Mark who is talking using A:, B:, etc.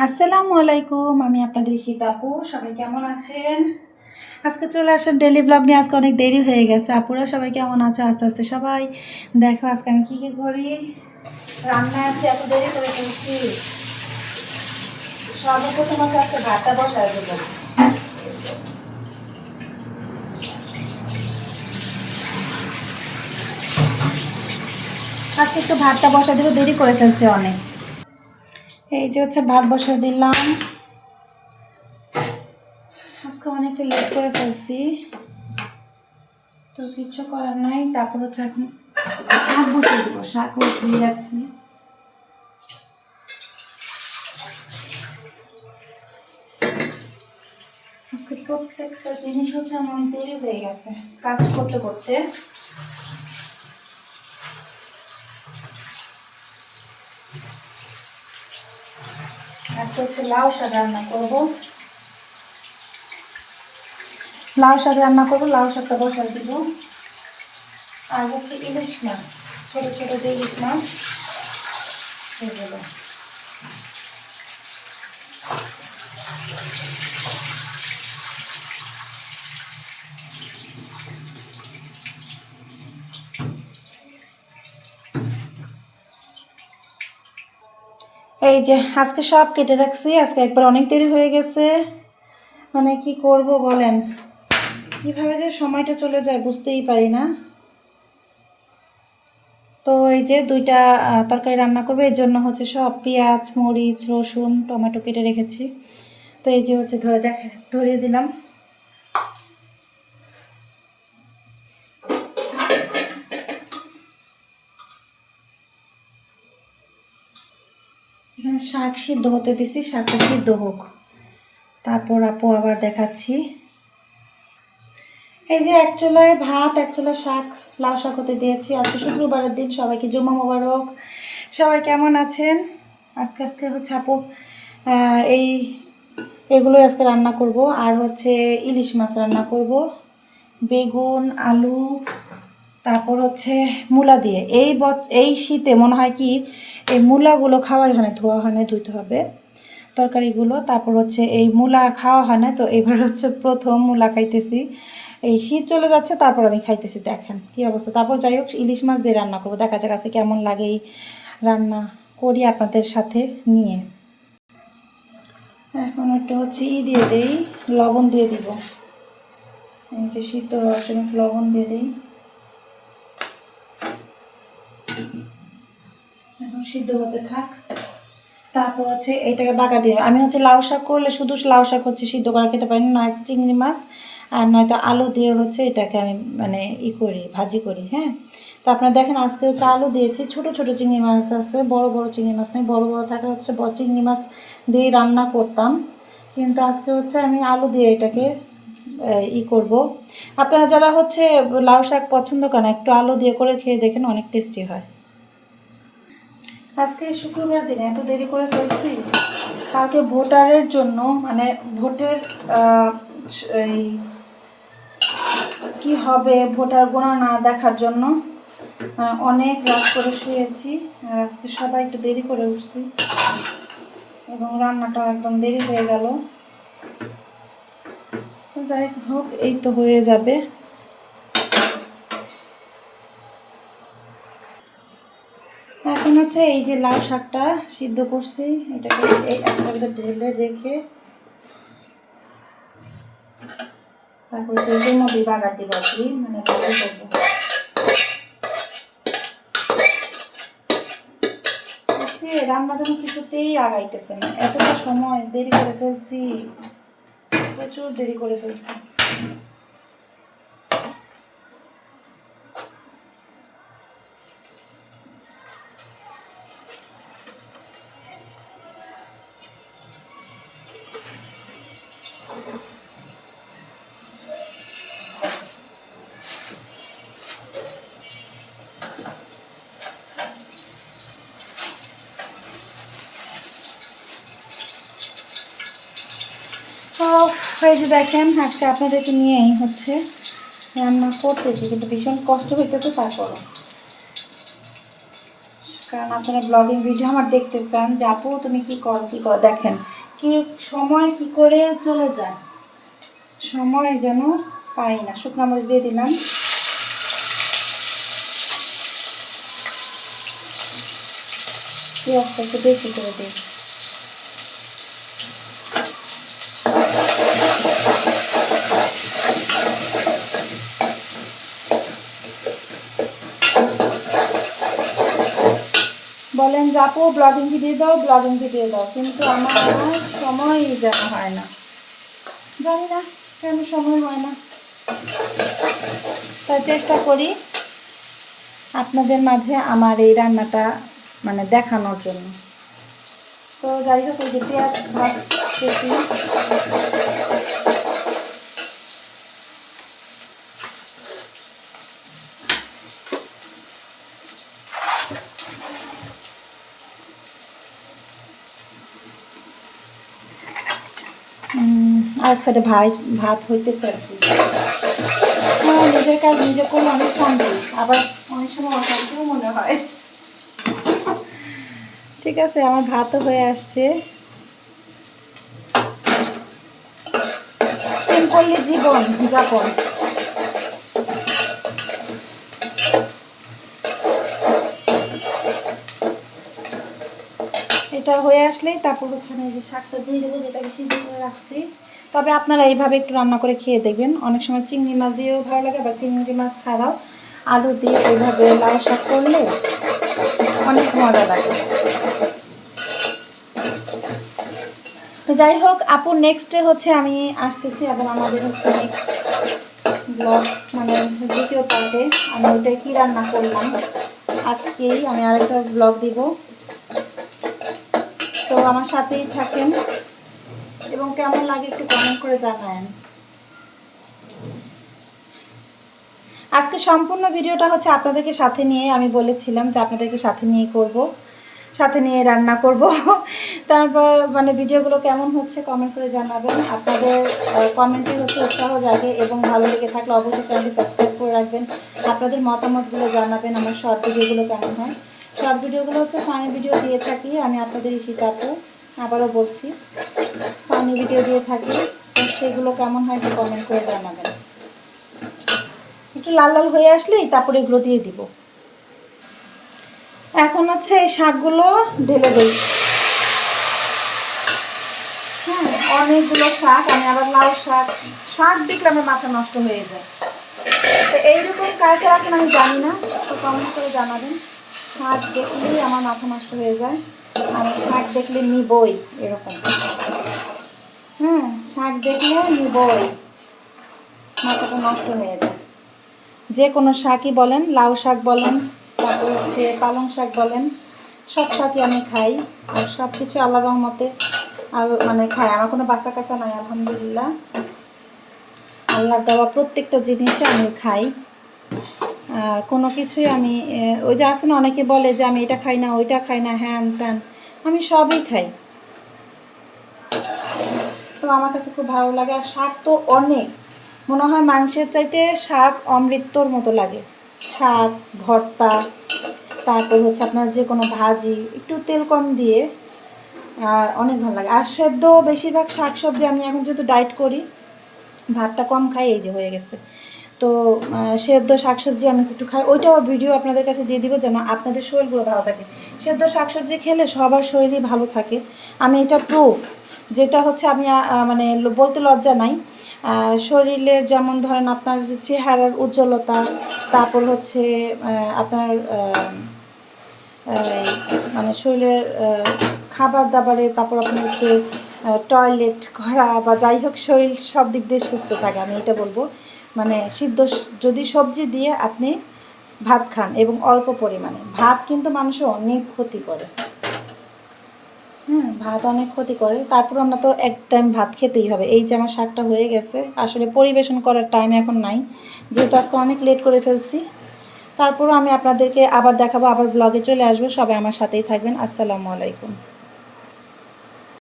A: আসসালামু আলাইকুম, আমি আপনাদের ঈশিতা আপু। সবাই কেমন আছেন? আজকে চলে আসলাম ডেলি ব্লগ নিয়ে। আজকে অনেক দেরি হয়ে গেছে। আপুরা সবাই কেমন আছো? আস্তে আস্তে সবাই দেখো আজকে আমি কী কী করি। রান্নায় আজকে এত দেরি করে ফেলছি। সর্বপ্রথম হচ্ছে আজকে ভাতটা বসায় দেবো। আজকে একটু ভাতটা বসায় দেবো, দেরি করে ফেলছে অনেক। এই যে হচ্ছে ভাত বসায় দিলাম। আজকে অনেকটা লেট করে ফেলছি, তো কিছু করার নাই। তারপর হচ্ছে এখন শাক বসিয়ে দেবো। শাকও ধুয়ে রাখছি। আজকে প্রত্যেকটা জিনিস হচ্ছে আমার দেরি হয়ে গেছে কাজ করতে করতে। আজকে হচ্ছে লাউ শাক রান্না করবো। লাউ শাকটা বসাই দিব। আর হচ্ছে ইলিশ মাছ, ছোট ছোট যে ইলিশ মাছ সেগুলো। এই যে আজকে সব কেটে রাখছি। আজকে একবার অনেক দেরি হয়ে গেছে। মানে কি করব বলেন, কিভাবে যে সময়টা চলে যায় বুঝতেই পারি না। তো এই যে দুইটা তরকারি রান্না করবে, এর জন্য হচ্ছে সব পেঁয়াজ, মরিচ, রসুন, টমেটো কেটে রেখেছি। তো এই যে হচ্ছে ধরিয়ে দিলাম। এখানে শাক সিদ্ধ হতে দিছি, শাকটা সিদ্ধ হোক, তারপর আপু আবার দেখাচ্ছি। এই যে এক চুলায় ভাত, এক চুলায় শাক, লাউ শাক হতে দিয়েছি। আজকে শুক্রবারের দিন, সবাইকে জুমা মোবারক। সবাই কেমন আছেন? আজকে হচ্ছে আপু এই এগুলোই আজকে রান্না করব। আর হচ্ছে ইলিশ মাছ রান্না করব, বেগুন, আলু, তারপর হচ্ছে মূলা দিয়ে। এই শীতে মনে হয় কি এই মূলাগুলো খাওয়াই হয় না, ধোয়া হয় না, ধুইতে হবে তরকারিগুলো। তারপর হচ্ছে এই মূলা খাওয়া হয় না, তো এবার হচ্ছে প্রথম মূলা খাইতেছি। এই শীত চলে যাচ্ছে, তারপর আমি খাইতেছি। দেখেন কি অবস্থা। তারপর যাই হোক, ইলিশ মাছ দিয়ে রান্না করবো। দেখা যাক কাছে কেমন লাগে এই রান্না করি আপনাদের সাথে নিয়ে। এখন একটু হচ্ছে দিয়ে দেই, লবণ দিয়ে দিব। এই যে শীত হওয়ার জন্য লবণ দিয়ে দিই। এখন সিদ্ধ হতে থাক। তারপর হচ্ছে এইটাকে বাগা দিয়ে আমি হচ্ছে লাউ শাক করলে শুধু লাউ শাক হচ্ছে সিদ্ধ করা খেতে পারি না, নয় চিংড়ি মাছ আর নয়তো আলু দিয়ে হচ্ছে এটাকে আমি মানে করি, ভাজি করি। হ্যাঁ, তো আপনারা দেখেন আজকে হচ্ছে আলু দিয়েছি। ছোট ছোট চিংড়ি মাছ আছে, বড় বড় চিংড়ি মাছ নেই। বড় বড় থাকলে হচ্ছে চিংড়ি মাছ দিয়ে রান্না করতাম, কিন্তু আজকে হচ্ছে আমি আলু দিয়ে এটাকে করব। আপনারা যারা হচ্ছে লাউ শাক পছন্দ করেন, একটু আলু দিয়ে করে খেয়ে দেখেন, অনেক টেস্টি হয়। আজকে শুক্রবার দিনে এত দেরি করে ফেলছি। কালকে ভোটারের জন্য মানে ভোটের এই কি হবে ভোটার গণনা দেখার জন্য অনেক রাত করে শুয়েছি। আর আজকে সবাই একটু দেরি করে উঠছি এবং রান্নাটাও একদম দেরি হয়ে গেল। তো যাই হোক, এই তো হয়ে যাবে। এখন হচ্ছে এই যে লাউ শাকটা সিদ্ধ করছি, এটাকে এই একটা ঢেলে রেখে তারপরে তেলের মধ্যে বাগার দিব আর কি, মানে ভালো করবো। রান্না যেন কিছুতেই আগাইতেছে না, এতটা সময় দেরি করে ফেলছি, প্রচুর দেরি করে ফেলছি। তো এই যে দেখেন আজকে আপনাদেরকে নিয়েই হচ্ছে রান্না করতেছি, কিন্তু ভীষণ কষ্ট হইতেছে। তারপরও কারণ আপনারা ব্লগিং ভিডিও আমার দেখতে চান যে আপু তুমি কী করো দেখেন কি সময় কি করে চলে যায়, সময় যেন পাই না। শুকনো মরিচ দিয়ে দিলাম, পেঁয়াজটা একটু বেশি করে দিই। বলেন যে আপু ব্লগিং ভিডিও দাও, কিন্তু আমার সময়ই যেন হয় না, জানি না কেন সময় হয় না। তাই চেষ্টা করি আপনাদের মাঝে আমার এই রান্নাটা মানে দেখানোর জন্য। তো যাই হোক, ওই যে পেঁয়াজ ভাজতেছি। আরেক সাইডে ভাত হইতেছে আর কি। নিজের কাজ নিজে করলে অনেক শান্তি, আবার অনেক সময় অশান্তিও মনে হয়। ঠিক আছে, আমার ভাতও হয়ে আসছে। সিম্পলি জীবন যাপন। এটা হয়ে আসলেই তারপর হচ্ছে না, এই যে শাকটা দিয়ে দেবো, যেটাকে সিদ্ধ করে রাখছি। তবে আপনারা এইভাবে একটু রান্না করে খেয়ে দেখবেন, অনেক সময় চিংড়ি মাছ দিয়েও ভালো লাগে, বা চিংড়ি মাছ ছাড়াও আলু দিয়ে এইভাবে লাউ শাক করলে অনেক মজা লাগে। তো যাই হোক আপু, নেক্সটে হচ্ছে আমি আসতেছি, এবং আমাদের হচ্ছে নেক্সট ব্লগ মানে দ্বিতীয় পার্টে আমি ওইটাই কী রান্না করলাম আজকেই আমি আরেকটা ব্লগ দিব। তো আমার সাথেই থাকেন এবং কেমন লাগে একটু কমেন্ট করে জানায়েন। আজকে সম্পূর্ণ ভিডিওটা হচ্ছে আপনাদেরকে সাথে নিয়ে, আমি বলেছিলাম যে আপনাদেরকে সাথে নিয়ে করব, সাথে নিয়ে রান্না করব। তারপর মানে ভিডিওগুলো কেমন হচ্ছে কমেন্ট করে জানাবেন। আপনাদের কমেন্টে হচ্ছে উৎসাহ জাগে, এবং ভালো লেগে থাকলে অবশ্যই চ্যানেলটি সাবস্ক্রাইব করে রাখবেন। আপনাদের মতামতগুলো জানাবেন। আমার শর্ট ভিডিওগুলো কেমন হয়, শর্ট ভিডিওগুলো হচ্ছে ফানি ভিডিও দিয়ে থাকি আমি, আপনাদের ঈশিতা আপু আবারও বলছি, ফানি ভিডিও দিয়ে থাকি। সেগুলো কেমন হয় একটু কমেন্ট করে জানাবেন। একটু লাল লাল হয়ে আসলেই তারপরে এগুলো দিয়ে দিব। এখন হচ্ছে এই শাকগুলো ঢেলে দিই। হ্যাঁ, অনেকগুলো শাক, আমি আবার লাউ শাক দেখলে আমার মাথা নষ্ট হয়ে যায়। তো এইরকম কার কার আছেন আমি জানি না, তো কমেন্ট করে জানাবেন। শাক দেখলেই আমার মাথা নষ্ট হয়ে যায়, আমি শাক দেখলে নিবই এরকম। হ্যাঁ, শাক দেখলে নিবই, মাথাটা নষ্ট হয়ে যায়। যে কোনো শাকই বলেন, লাউ শাক বলেন, তারপর হচ্ছে পালং শাক বলেন, সব শাকই আমি খাই। আর সব কিছু আল্লাহ রহমতে মানে খাই, আমার কোনো বাঁচা কাঁচা নাই আলহামদুলিল্লাহ। আল্লাহর দেওয়া প্রত্যেকটা জিনিসে আমি খাই। আর কোনো কিছুই আমি ওই যে আছে না, অনেকে বলে যে আমি এটা খাই না, ওইটা খাই না, হ্যান ত্যান, আমি সবই খাই। তো আমার কাছে খুব ভালো লাগে। আর শাক তো অনেক, মনে হয় মাংসের চাইতে শাক অমৃতর মতো লাগে। শাক ভর্তা, তারপর হচ্ছে আপনার যে কোনো ভাজি একটু তেল কম দিয়ে, আর অনেক ভালো লাগে। আর সেদ্ধ বেশিরভাগ শাকসবজি, আমি এখন যেহেতু ডায়েট করি, ভাতটা কম খাই, এই যে হয়ে গেছে। তো সেদ্ধ শাকসবজি আমি একটু খাই, ওইটাও ভিডিও আপনাদের কাছে দিয়ে দিব যেন আপনাদের শরীরগুলো ভালো থাকে। সেদ্ধ শাকসবজি খেলে সবার শরীরই ভালো থাকে, আমি এটা প্রুফ। যেটা হচ্ছে আমি মানে বলতে লজ্জা নাই, শরীরের যেমন ধরেন আপনার চেহারার উজ্জ্বলতা, তারপর হচ্ছে আপনার মানে শরীরের খাবার দাবারে, তারপর আপনার হচ্ছে টয়লেট করা বা যাই হোক, শরীর সব দিক দিয়ে সুস্থ থাকে, আমি এটা বলবো। মানে সিদ্ধ যদি সবজি দিয়ে আপনি ভাত খান এবং অল্প পরিমাণে, ভাত কিন্তু মানুষের অনেক ক্ষতি করে। ভাত অনেক ক্ষতি করে। তারপর আমরা তো এক টাইম ভাত খেতেই হবে। এই যে আমার শাকটা হয়ে গেছে, আসলে পরিবেশন করার টাইম এখন নাই, যেহেতু আজকে অনেক লেট করে ফেলছি। তারপরও আমি আপনাদেরকে আবার দেখাবো, আবার ব্লগে চলে আসবো। সবাই আমার সাথেই থাকবেন। আসসালামু আলাইকুম।